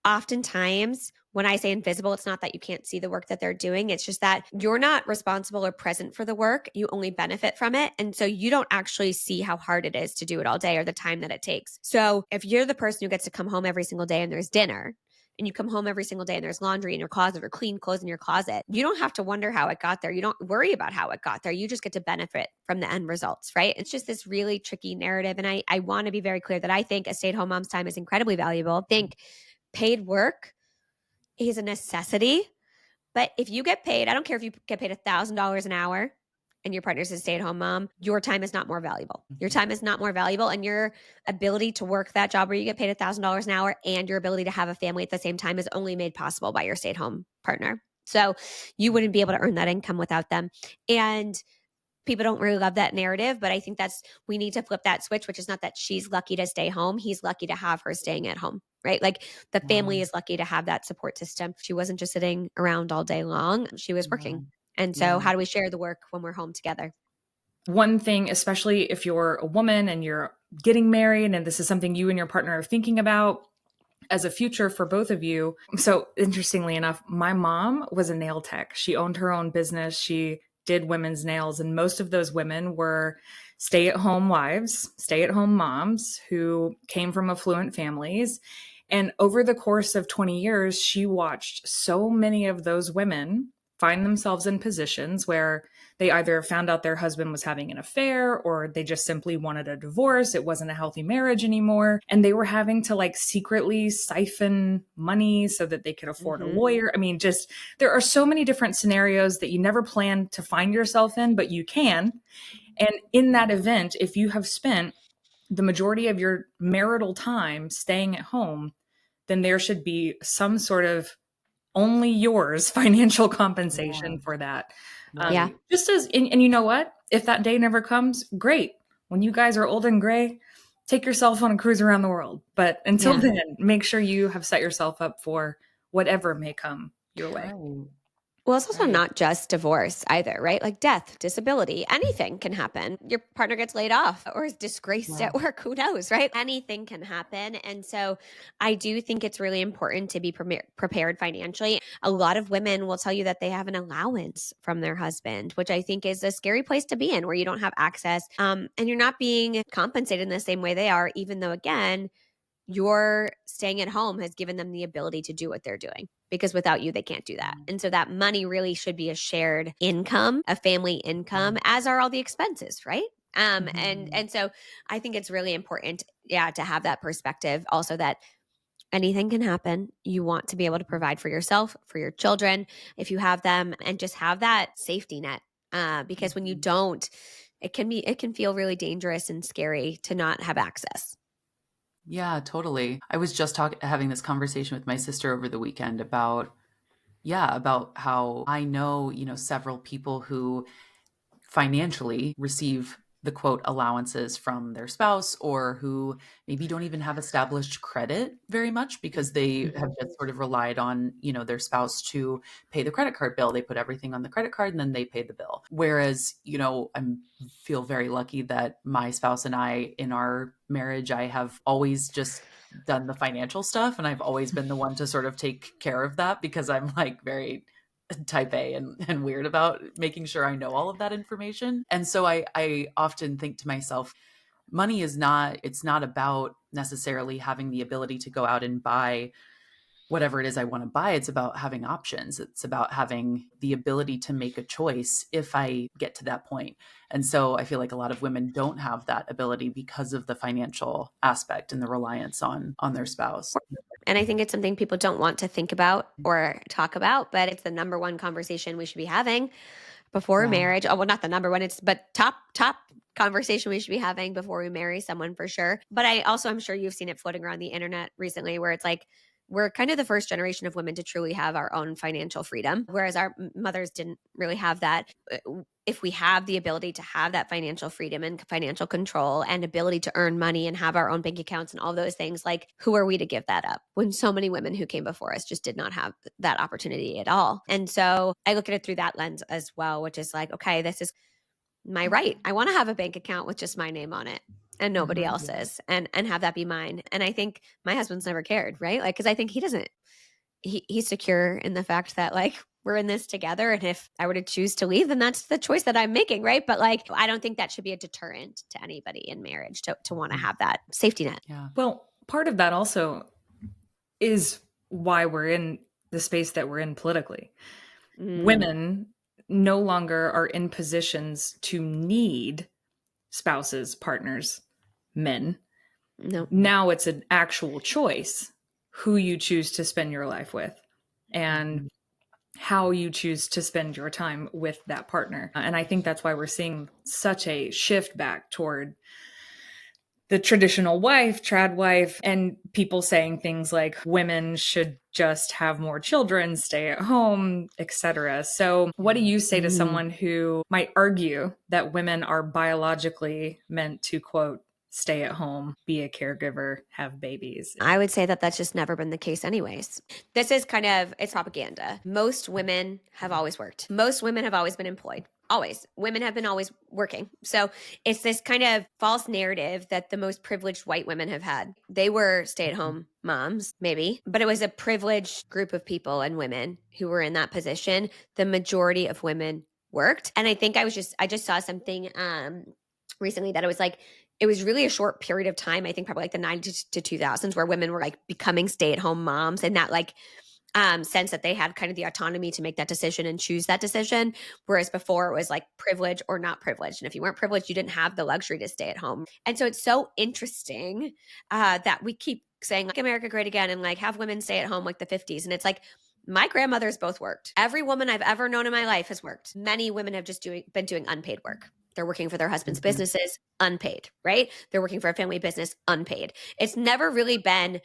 Speaker 3: Oftentimes, when I say invisible, it's not that you can't see the work that they're doing. It's just that you're not responsible or present for the work. You only benefit from it. And so you don't actually see how hard it is to do it all day or the time that it takes. So if you're the person who gets to come home every single day and there's dinner, and you come home every single day and there's laundry in your closet or clean clothes in your closet, you don't have to wonder how it got there. You don't worry about how it got there. You just get to benefit from the end results, right? It's just this really tricky narrative. And I want to be very clear that I think a stay-at-home mom's time is incredibly valuable. I think paid work is a necessity. But if you get paid, I don't care if you get paid $1,000 an hour and your partner's a stay-at-home mom, your time is not more valuable. Your time is not more valuable. And your ability to work that job where you get paid $1,000 an hour and your ability to have a family at the same time is only made possible by your stay-at-home partner. So you wouldn't be able to earn that income without them. And people don't really love that narrative, but I think we need to flip that switch, which is not that she's lucky to stay home. He's lucky to have her staying at home, right? Like the family is lucky to have that support system. She wasn't just sitting around all day long. She was working. And so how do we share the work when we're home together?
Speaker 1: One thing, especially if you're a woman and you're getting married and this is something you and your partner are thinking about as a future for both of you. So interestingly enough, my mom was a nail tech. She owned her own business. She did women's nails. And most of those women were stay-at-home wives, stay-at-home moms who came from affluent families. And over the course of 20 years, she watched so many of those women find themselves in positions where they either found out their husband was having an affair or they just simply wanted a divorce. It wasn't a healthy marriage anymore. And they were having to like secretly siphon money so that they could afford a lawyer. I mean, just there are so many different scenarios that you never plan to find yourself in, but you can. And in that event, if you have spent the majority of your marital time staying at home, then there should be some sort of only yours financial compensation for that.
Speaker 3: Yeah.
Speaker 1: Just as, and you know what? If that day never comes, great. When you guys are old and gray, take yourself on a cruise around the world. But until then, make sure you have set yourself up for whatever may come your way.
Speaker 2: Right.
Speaker 3: Well, it's also not just divorce either, right? Like death, disability, anything can happen. Your partner gets laid off or is disgraced at work. Who knows, right? Anything can happen. And so I do think it's really important to be prepared financially. A lot of women will tell you that they have an allowance from their husband, which I think is a scary place to be in, where you don't have access and you're not being compensated in the same way they are, even though, again, your staying at home has given them the ability to do what they're doing, because without you, they can't do that. And so that money really should be a shared income, a family income, as are all the expenses, right? And so I think it's really important, to have that perspective also, that anything can happen. You want to be able to provide for yourself, for your children, if you have them, and just have that safety net. Because when you don't, it can feel really dangerous and scary to not have access.
Speaker 2: Yeah, totally. I was just having this conversation with my sister over the weekend about how I know, several people who financially receive the quote allowances from their spouse, or who maybe don't even have established credit very much because they have just sort of relied on, their spouse to pay the credit card bill. They put everything on the credit card and then they pay the bill. Whereas, I feel very lucky that my spouse and I, in our marriage, I have always just done the financial stuff, and I've always been the one to sort of take care of that, because I'm like very type A and weird about making sure I know all of that information. And so I often think to myself, money it's not about necessarily having the ability to go out and buy whatever it is I want to buy. It's about having options. It's about having the ability to make a choice if I get to that point. And so I feel like a lot of women don't have that ability because of the financial aspect and the reliance on their spouse.
Speaker 3: And I think it's something people don't want to think about or talk about, but it's the number one conversation we should be having before marriage. Oh, well, not the number one, but top conversation we should be having before we marry someone, for sure. But I'm sure you've seen it floating around the internet recently, where it's like, we're kind of the first generation of women to truly have our own financial freedom, whereas our mothers didn't really have that. If we have the ability to have that financial freedom and financial control and ability to earn money and have our own bank accounts and all those things, like, who are we to give that up when so many women who came before us just did not have that opportunity at all? And so I look at it through that lens as well, which is like, okay, this is my right. I want to have a bank account with just my name on it and nobody else's, and have that be mine. And I think my husband's never cared, right? Like, cause I think he's secure in the fact that, like, we're in this together. And if I were to choose to leave, then that's the choice that I'm making, right? But like, I don't think that should be a deterrent to anybody in marriage to want to have that safety net.
Speaker 2: Yeah.
Speaker 1: Well, part of that also is why we're in the space that we're in politically. Women no longer are in positions to need spouses, partners, men.
Speaker 3: No.
Speaker 1: Now it's an actual choice who you choose to spend your life with and how you choose to spend your time with that partner. And I think that's why we're seeing such a shift back toward the traditional wife, trad wife, and people saying things like women should just have more children, stay at home, etc. So what do you say to someone who might argue that women are biologically meant to, quote, stay at home, be a caregiver, have babies?
Speaker 3: I would say that that's just never been the case anyways. This is it's propaganda. Most women have always worked. Most women have always been employed. Always. Women have been always working. So it's this kind of false narrative that the most privileged white women have had. They were stay-at-home moms, maybe, but it was a privileged group of people and women who were in that position. The majority of women worked. And I think I just saw something recently that it was really a short period of time. I think probably like the 90s to 2000s where women were like becoming stay-at-home moms, and that like sense that they had kind of the autonomy to make that decision and choose that decision. Whereas before it was like privilege or not privileged. And if you weren't privileged, you didn't have the luxury to stay at home. And so it's so interesting that we keep saying like America great again and like have women stay at home like the 50s. And it's like, my grandmothers both worked. Every woman I've ever known in my life has worked. Many women have just been doing unpaid work. They're working for their husband's businesses, unpaid, right? They're working for a family business, unpaid. It's never really been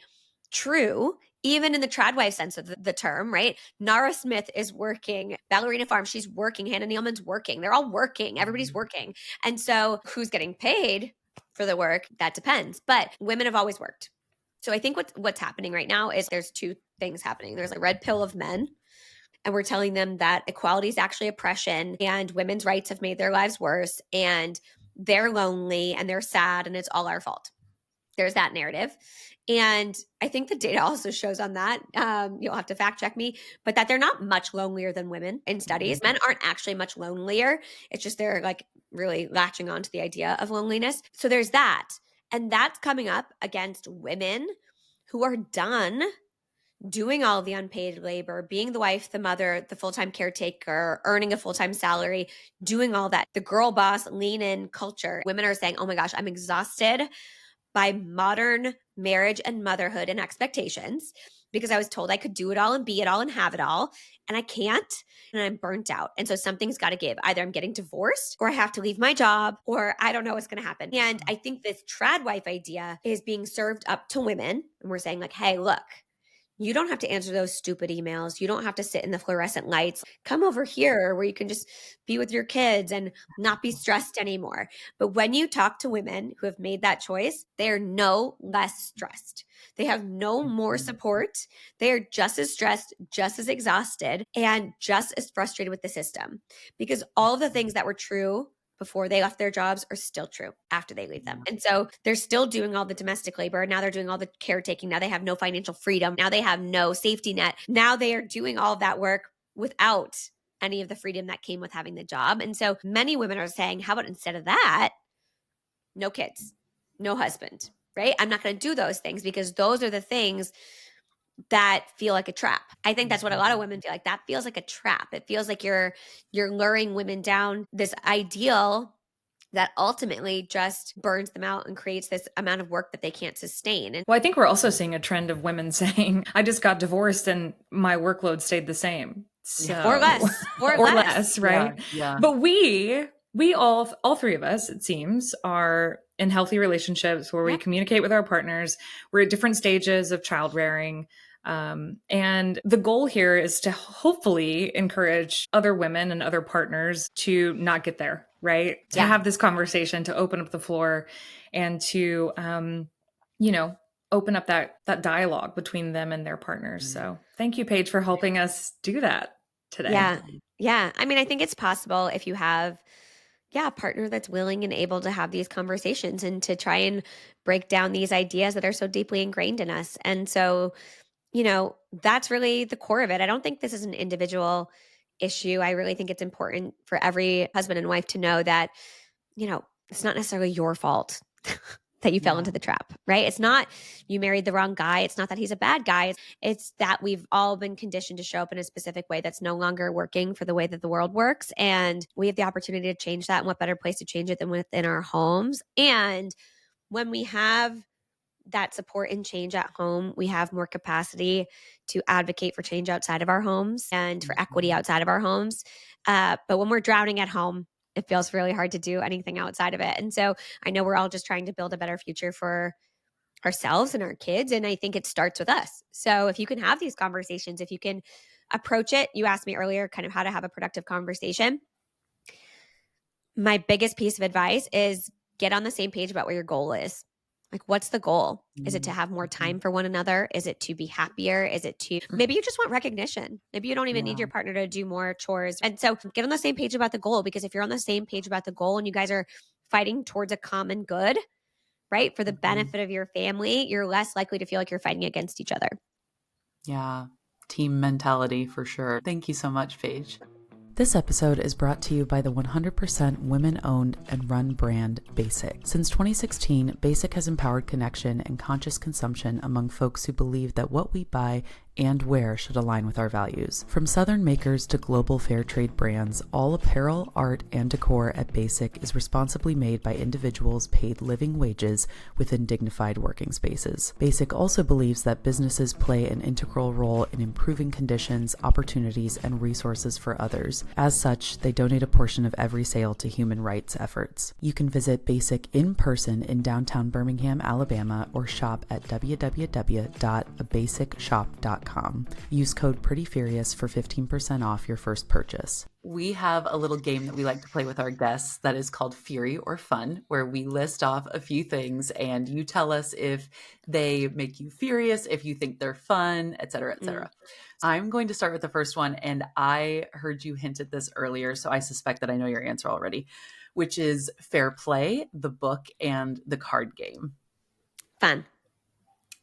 Speaker 3: true, even in the tradwife sense of the term, right? Nara Smith is working. Ballerina Farm, she's working. Hannah Nealman's working. They're all working. Everybody's working. And so who's getting paid for the work? That depends. But women have always worked. So I think what's happening right now is there's two things happening. There's a red pill of men, and we're telling them that equality is actually oppression and women's rights have made their lives worse and they're lonely and they're sad and it's all our fault. There's that narrative. And I think the data also shows on that, you'll have to fact check me, but that they're not much lonelier than women in studies. Men aren't actually much lonelier. It's just they're like really latching on to the idea of loneliness. So there's that. And that's coming up against women who are done doing all of the unpaid labor, being the wife, the mother, the full-time caretaker, earning a full-time salary, doing all that. The girl boss lean in culture. Women are saying, oh my gosh, I'm exhausted by modern marriage and motherhood and expectations because I was told I could do it all and be it all and have it all. And I can't. And I'm burnt out. And so something's got to give. Either I'm getting divorced or I have to leave my job or I don't know what's going to happen. And I think this trad wife idea is being served up to women. And we're saying like, hey, look, you don't have to answer those stupid emails. You don't have to sit in the fluorescent lights. Come over here where you can just be with your kids and not be stressed anymore. But when you talk to women who have made that choice, they are no less stressed. They have no more support. They are just as stressed, just as exhausted, and just as frustrated with the system because all of the things that were true before they left their jobs are still true after they leave them. And so they're still doing all the domestic labor. Now they're doing all the caretaking. Now they have no financial freedom. Now they have no safety net. Now they are doing all of that work without any of the freedom that came with having the job. And so many women are saying, how about instead of that, no kids, no husband, right? I'm not going to do those things because those are the things that feel like a trap. I think that's what a lot of women feel like. That feels like a trap. It feels like you're luring women down this ideal that ultimately just burns them out and creates this amount of work that they can't sustain. And
Speaker 1: well, I think we're also seeing a trend of women saying, I just got divorced and my workload stayed the same. So,
Speaker 3: or less,
Speaker 1: or less, right?
Speaker 2: Yeah.
Speaker 1: But we all three of us, it seems, are in healthy relationships where we communicate with our partners. We're at different stages of child rearing. And the goal here is to hopefully encourage other women and other partners to not get there, right? To have this conversation, to open up the floor and to, open up that dialogue between them and their partners. So thank you, Paige, for helping us do that today.
Speaker 3: Yeah. I mean, I think it's possible if you have a partner that's willing and able to have these conversations and to try and break down these ideas that are so deeply ingrained in us. And so, that's really the core of it. I don't think this is an individual issue. I really think it's important for every husband and wife to know that, it's not necessarily your fault that you fell into the trap, right? It's not you married the wrong guy. It's not that he's a bad guy. It's that we've all been conditioned to show up in a specific way that's no longer working for the way that the world works. And we have the opportunity to change that. And what better place to change it than within our homes? And when we have that support and change at home, we have more capacity to advocate for change outside of our homes and for equity outside of our homes. But when we're drowning at home, it feels really hard to do anything outside of it. And so I know we're all just trying to build a better future for ourselves and our kids. And I think it starts with us. So if you can have these conversations, if you can approach it, you asked me earlier kind of how to have a productive conversation. My biggest piece of advice is get on the same page about what your goal is. Like, what's the goal? Is it to
Speaker 2: Mm,
Speaker 3: have more
Speaker 2: mhm.
Speaker 3: time for one another? Is it to be happier? Is it to maybe you just want recognition? Maybe you don't even need
Speaker 2: Yeah.
Speaker 3: your partner to do more chores. And so get on the same page about the goal, because if you're on the same page about the goal and you guys are fighting towards a common good, right, for the
Speaker 2: Mhm.
Speaker 3: benefit of your family, you're less likely to feel like you're fighting against each other.
Speaker 2: Yeah. Team mentality for sure. Thank you so much, Paige. This episode is brought to you by the 100% women-owned and run brand Basic. Since 2016, Basic has empowered connection and conscious consumption among folks who believe that what we buy and wear should align with our values. From Southern makers to global fair trade brands, all apparel, art, and decor at Basic is responsibly made by individuals paid living wages within dignified working spaces. Basic also believes that businesses play an integral role in improving conditions, opportunities, and resources for others. As such, they donate a portion of every sale to human rights efforts. You can visit Basic in person in downtown Birmingham, Alabama, or shop at www.abasicshop.com. Use code PRETTYFURIOUS for 15% off your first purchase. We have a little game that we like to play with our guests that is called Fury or Fun, where we list off a few things and you tell us if they make you furious, if you think they're fun, et cetera, et cetera. I'm going to start with the first one, and I heard you hint at this earlier, so I suspect that I know your answer already, which is Fair Play, the book, and the card game.
Speaker 3: Fun.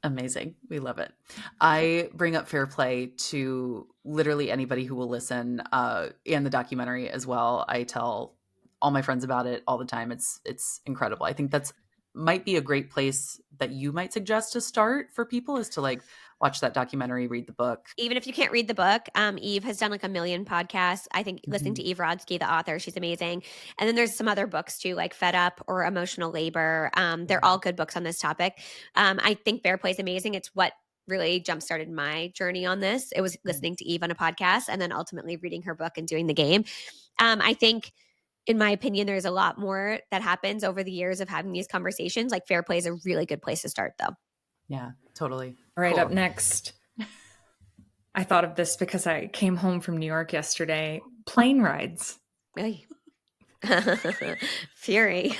Speaker 2: Amazing. We love it. I bring up Fair Play to literally anybody who will listen, and the documentary as well. I tell all my friends about it all the time. It's incredible. I think that's might be a great place that you might suggest to start for people, is to like watch that documentary, read the book.
Speaker 3: Even if you can't read the book, Eve has done like a million podcasts. I think listening to Eve Rodsky, the author, she's amazing. And then there's some other books too, like Fed Up or Emotional Labor. They're all good books on this topic. I think Fair Play is amazing. It's what really jump started my journey on this. It was listening to Eve on a podcast and then ultimately reading her book and doing the game. I think, in my opinion, there's a lot more that happens over the years of having these conversations. Like Fair Play is a really good place to start, though.
Speaker 2: Yeah, totally.
Speaker 1: All right,
Speaker 2: Cool.
Speaker 1: up next. I thought of this because I came home from New York yesterday. Plane rides.
Speaker 3: Ay. Fury.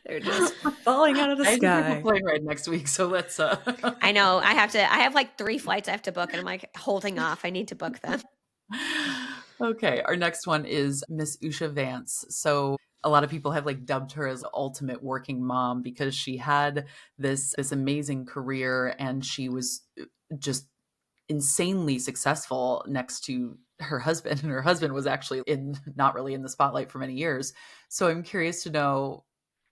Speaker 1: They're just falling out of the
Speaker 2: I have to take
Speaker 1: sky.
Speaker 2: a plane ride next week, so let's.
Speaker 3: I know. I have like 3 flights I have to book, and I'm like holding off. I need to book them.
Speaker 2: Okay, our next one is Miss Usha Vance. So a lot of people have like dubbed her as ultimate working mom because she had this amazing career and she was just insanely successful next to her husband, and her husband was actually not really in the spotlight for many years. So I'm curious to know,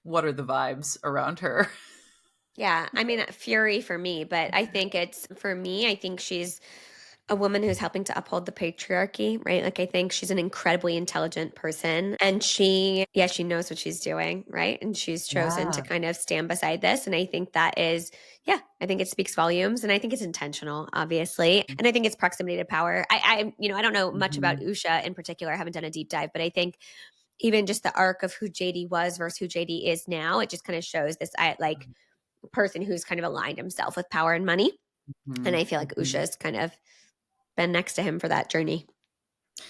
Speaker 2: what are the vibes around her?
Speaker 3: Yeah, I mean, Fury for me, but I think I think she's a woman who's helping to uphold the patriarchy, right? Like, I think she's an incredibly intelligent person, and she knows what she's doing, right? And she's chosen to
Speaker 2: Yeah.
Speaker 3: kind of stand beside this. And I think that is, I think it speaks volumes, and I think it's intentional, obviously. And I think it's proximity to power. I don't know much about
Speaker 2: Mhm.
Speaker 3: Usha in particular. I haven't done a deep dive, but I think even just the arc of who JD was versus who JD is now, it just kind of shows this, person who's kind of aligned himself with power and money. And
Speaker 2: Mhm.
Speaker 3: I feel like
Speaker 2: Mhm.
Speaker 3: Usha's kind of been next to him for that journey.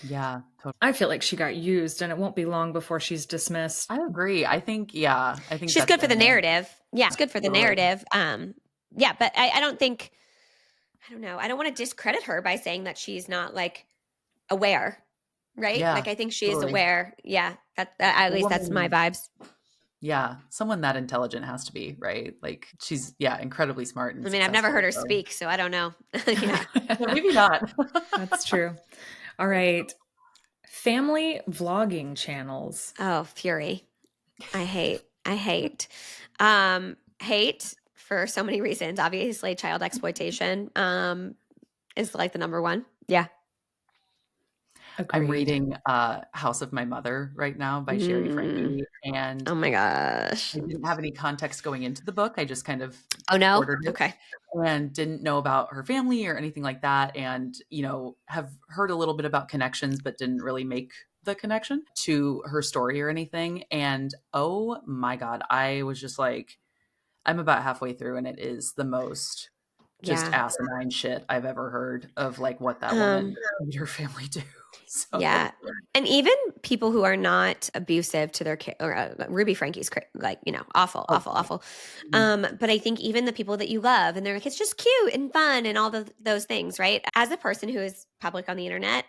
Speaker 2: Yeah, totally.
Speaker 1: I feel like she got used, and it won't be long before she's dismissed.
Speaker 2: I agree. I think
Speaker 3: She's
Speaker 2: that's
Speaker 3: good for the
Speaker 2: imminent.
Speaker 3: narrative. Yeah, it's good for the
Speaker 2: Totally.
Speaker 3: narrative. Yeah, but I don't think, I don't know. I don't want to discredit her by saying that she's not like aware, right?
Speaker 2: Yeah,
Speaker 3: Like, I think she is
Speaker 2: totally.
Speaker 3: aware. Yeah, at least that's my vibes.
Speaker 2: Yeah, someone that intelligent has to be, right? Like she's incredibly smart and
Speaker 3: I mean, I've never heard her
Speaker 2: successful, so.
Speaker 3: speak, so I don't know. Yeah.
Speaker 2: Yeah, maybe not.
Speaker 1: That's true. All right. Family vlogging channels.
Speaker 3: Oh, Fury. I hate. Hate for so many reasons. Obviously, child exploitation is like the number one. Yeah.
Speaker 2: I'm
Speaker 1: Agreed.
Speaker 2: reading House of My Mother right now by Sherry Frankie, and
Speaker 3: Oh my gosh.
Speaker 2: I didn't have any context going into the book. I just kind of
Speaker 3: Oh no?
Speaker 2: ordered it
Speaker 3: Okay.
Speaker 2: and didn't know about her family or anything like that, and have heard a little bit about connections but didn't really make the connection to her story or anything. And oh my god, I was just like, I'm about halfway through and it is the most just
Speaker 3: Yeah.
Speaker 2: asinine shit I've ever heard of, like what that woman made her family do. So
Speaker 3: Yeah. And even people who are not abusive to their kid, or Ruby Frankie's like, awful,
Speaker 2: oh,
Speaker 3: awful, awful.
Speaker 2: mhm.
Speaker 3: But I think even the people that you love and they're like, it's just cute and fun and all those things, right? As a person who is public on the internet,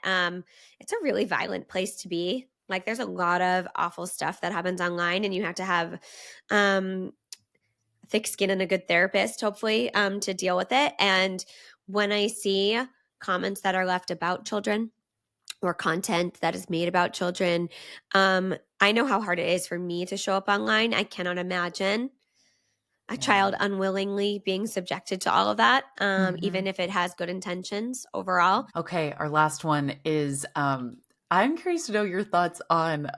Speaker 3: it's a really violent place to be. Like there's a lot of awful stuff that happens online, and you have to have um, thick skin and a good therapist, hopefully, to deal with it. And when I see comments that are left about children, or content that is made about children. I know how hard it is for me to show up online. I cannot imagine a child unwillingly being subjected to all of that, even if it has good intentions overall.
Speaker 2: Okay, our last one is I'm curious to know your thoughts on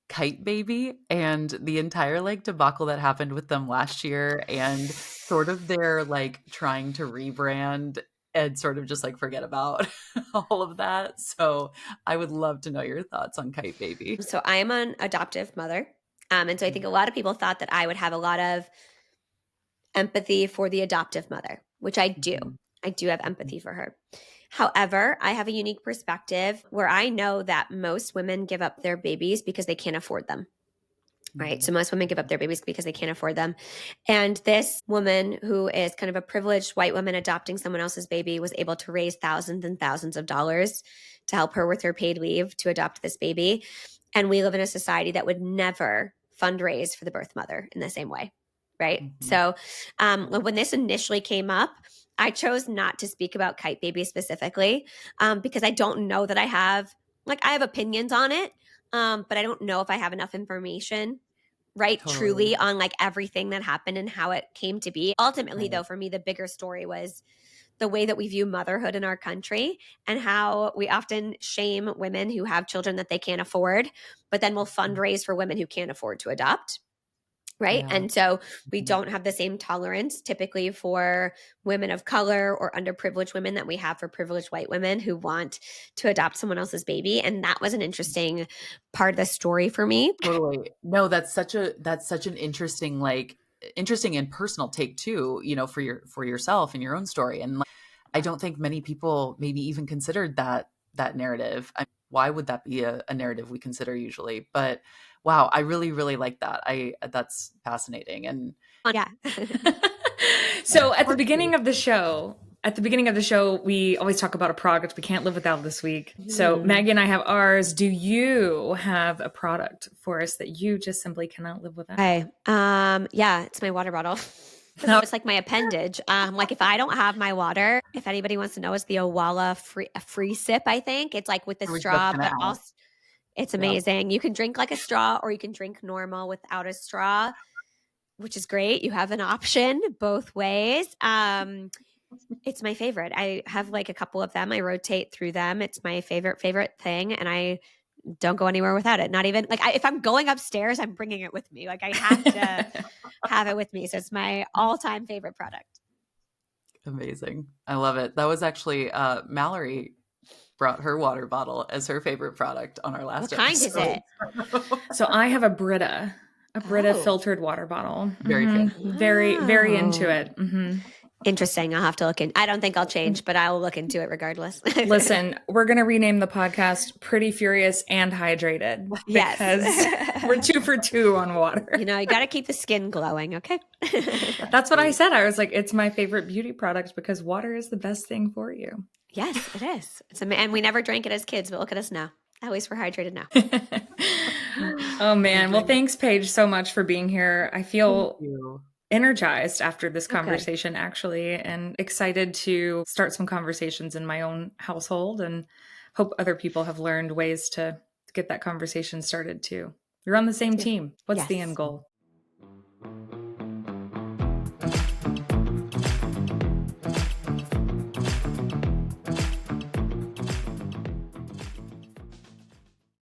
Speaker 2: Kite Baby and the entire like debacle that happened with them last year, and sort of their like trying to rebrand and sort of just like forget about all of that. So I would love to know your thoughts on Kite Baby.
Speaker 3: So I am an adoptive mother. And so I think a lot of people thought that I would have a lot of empathy for the adoptive mother, which I do.
Speaker 2: Mhm.
Speaker 3: I do have empathy for her. However, I have a unique perspective where I know that most women give up their babies because they can't afford them. Right. So most women give up their babies because they can't afford them. And this woman, who is kind of a privileged white woman adopting someone else's baby, was able to raise thousands and thousands of dollars to help her with her paid leave to adopt this baby. And we live in a society that would never fundraise for the birth mother in the same way. Right.
Speaker 2: Mhm.
Speaker 3: So when this initially came up, I chose not to speak about Kite Baby specifically because I don't know that I have opinions on it. But I don't know if I have enough information, right,
Speaker 2: Totally.
Speaker 3: truly on like everything that happened and how it came to be. Ultimately,
Speaker 2: Right.
Speaker 3: though, for me, the bigger story was the way that we view motherhood in our country, and how we often shame women who have children that they can't afford, but then we'll fundraise for women who can't afford to adopt. Right.
Speaker 2: Yeah.
Speaker 3: And so we
Speaker 2: Mhm.
Speaker 3: don't have the same tolerance typically for women of color or underprivileged women that we have for privileged white women who want to adopt someone else's baby. And that was an interesting part of the story for me.
Speaker 2: Totally. No, that's such an interesting interesting and personal take too, for yourself and your own story. And like, I don't think many people maybe even considered that narrative. Why would that be a narrative we consider usually? But wow, I really, really like that. That's fascinating. And
Speaker 3: Yeah.
Speaker 1: So at the beginning of the show, we always talk about a product we can't live without this week. So Maggie and I have ours. Do you have a product for us that you just simply cannot live without?
Speaker 3: Okay. Yeah, it's my water bottle. It's like my appendage. Like if I don't have my water, if anybody wants to know, it's the Owala free sip, I think. It's like with the
Speaker 2: I was just
Speaker 3: straw,
Speaker 2: gonna
Speaker 3: but
Speaker 2: ask.
Speaker 3: also it's
Speaker 2: Yep.
Speaker 3: amazing. You can drink like a straw, or you can drink normal without a straw, which is great. You have an option both ways. It's my favorite. I have like a couple of them. I rotate through them. It's my favorite thing, and I don't go anywhere without it. Not even like if I'm going upstairs, I'm bringing it with me. Like I have to have it with me. So it's my all-time favorite product.
Speaker 2: Amazing. I love it. That was actually Mallory brought her water bottle as her favorite product on our last
Speaker 3: What kind is
Speaker 2: episode.
Speaker 3: it?
Speaker 1: So I have a Brita
Speaker 3: Oh.
Speaker 1: filtered water bottle.
Speaker 2: Very fancy.
Speaker 1: Very, very into
Speaker 3: Wow.
Speaker 1: it.
Speaker 3: Interesting. I'll have to look in. I don't think I'll change, but I will look into it regardless.
Speaker 1: Listen, we're going to rename the podcast Pretty Furious and Hydrated
Speaker 3: Yes.
Speaker 1: because we're 2 for 2 on water.
Speaker 3: You got to keep the skin glowing. Okay.
Speaker 1: That's what I said. I was like, it's my favorite beauty product because water is the best thing for you.
Speaker 3: Yes, it is. And we never drank it as kids, but look at us now. At least we're hydrated now.
Speaker 1: Oh, man. Well, thanks, Paige, so much for being here. I feel energized after this conversation, actually, and excited to start some conversations in my own household, and hope other people have learned ways to get that conversation started too. You're on the same team. What's the end goal?